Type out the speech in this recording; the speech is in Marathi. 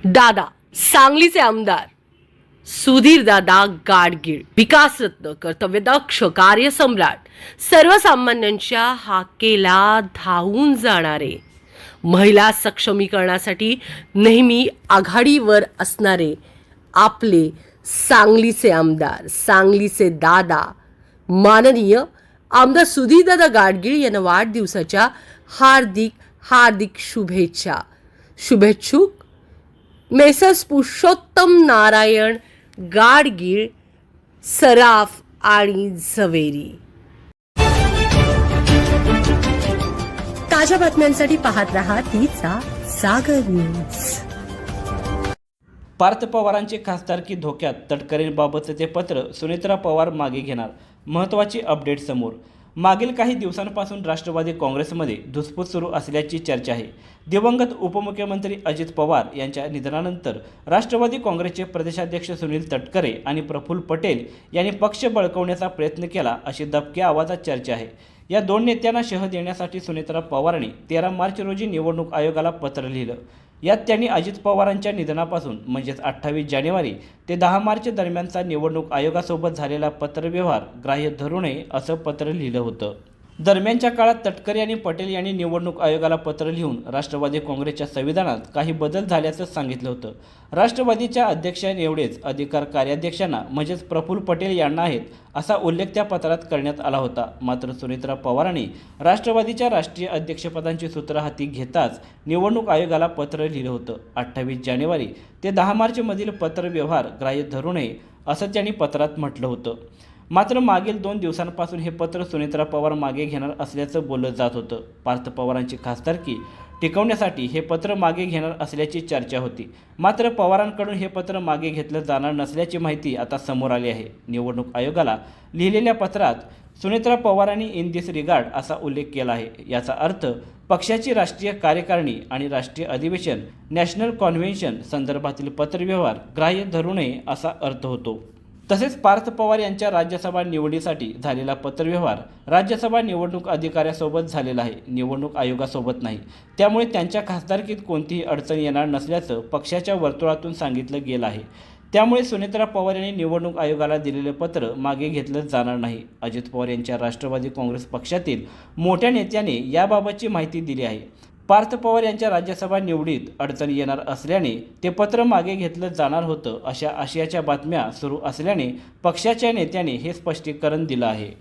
दादा सांगलीचे आमदार सुधीरदादा गाडगीळ, विकासरत्न, कर्तव्यदक्ष, कार्यसम्राट, सर्वसामान्यांच्या हाकेला धावून जाणारे, महिला सक्षमीकरणासाठी नेहमी आघाडीवर असणारे आपले सांगलीचे आमदार, सांगलीचे दादा, माननीय आमदार सुधीरदादा गाडगीळ यांना वाढदिवसाच्या हार्दिक हार्दिक शुभेच्छा. शुभेच्छुक मेसर्स पुरुषोत्तम नारायण गाडगीळ, सराफ आणि झवेरी. ताज्या बातम्यांसाठी पाहत रहा तिचा सागर न्यूज. पार्थ पवारांची खासदारकी धोक्यात, तटकरेंबाबतचे ते पत्र सुनेत्रा पवार मागे घेणार. महत्त्वाची अपडेट समोर. मागील काही दिवसांपासून राष्ट्रवादी काँग्रेसमध्ये धुसफूस सुरू असल्याची चर्चा आहे. दिवंगत उपमुख्यमंत्री अजित पवार यांच्या निधनानंतर राष्ट्रवादी काँग्रेसचे प्रदेशाध्यक्ष सुनील तटकरे आणि प्रफुल्ल पटेल यांनी पक्ष बळकवण्याचा प्रयत्न केला अशी दबक्या आवाजात चर्चा आहे. या दोन नेत्यांना शह देण्यासाठी सुनेत्रा पवारांनी 13 मार्च रोजी निवडणूक आयोगाला पत्र लिहिलं. यात त्यांनी अजित पवारांच्या निधनापासून म्हणजेच 28 जानेवारी ते 10 मार्च दरम्यानचा निवडणूक आयोगासोबत झालेला पत्रव्यवहार ग्राह्य धरू नये असं पत्र लिहिलं होतं. दरम्यानच्या काळात तटकरे आणि पटेल यांनी निवडणूक आयोगाला पत्र लिहून राष्ट्रवादी काँग्रेसच्या संविधानात काही बदल झाल्याचं सांगितलं होतं. राष्ट्रवादीच्या अध्यक्षांएवढेच अधिकार कार्याध्यक्षांना म्हणजेच प्रफुल्ल पटेल यांना आहेत असा उल्लेख त्या पत्रात करण्यात आला होता. मात्र सुनेत्रा पवारांनी राष्ट्रवादीच्या राष्ट्रीय अध्यक्षपदांची सूत्र हाती घेताच निवडणूक आयोगाला पत्र लिहिलं होतं. 28 जानेवारी ते 10 मार्चमधील पत्रव्यवहार ग्राह्य धरू नये असं त्यांनी पत्रात म्हटलं होतं. मात्र मागील 2 दिवसांपासून हे पत्र सुनेत्रा पवार मागे घेणार असल्याचं बोललं जात होतं. पार्थ पवारांची खासदारकी टिकवण्यासाठी हे पत्र मागे घेणार असल्याची चर्चा होती. मात्र पवारांकडून हे पत्र मागे घेतलं जाणार नसल्याची माहिती आता समोर आली आहे. निवडणूक आयोगाला लिहिलेल्या पत्रात सुनेत्रा पवारांनी इन दिस रिगार्ड असा उल्लेख केला आहे. याचा अर्थ पक्षाची राष्ट्रीय कार्यकारिणी आणि राष्ट्रीय अधिवेशन नॅशनल कॉन्व्हेन्शन संदर्भातील पत्रव्यवहार ग्राह्य धरू नये असा अर्थ होतो. तसेच पार्थ पवार यांच्या राज्यसभा निवडीसाठी झालेला पत्रव्यवहार राज्यसभा निवडणूक अधिकाऱ्यासोबत झालेला आहे, निवडणूक आयोगासोबत नाही. त्यामुळे त्यांच्या खासदारकीत कोणतीही अडचण येणार नसल्याचं पक्षाच्या वर्तुळातून सांगितलं गेलं आहे. त्यामुळे सुनेत्रा पवार यांनी निवडणूक आयोगाला दिलेले पत्र मागे घेतलं जाणार नाही. अजित पवार यांच्या राष्ट्रवादी काँग्रेस पक्षातील मोठ्या नेत्याने याबाबतची माहिती दिली आहे. पार्थ पवार यांच्या राज्यसभा निवडीत अडचण येणार असल्याने ते पत्र मागे घेतलं जाणार होतं अशा आशयाच्या बातम्या सुरू असल्याने पक्षाच्या नेत्याने हे स्पष्टीकरण दिलं आहे.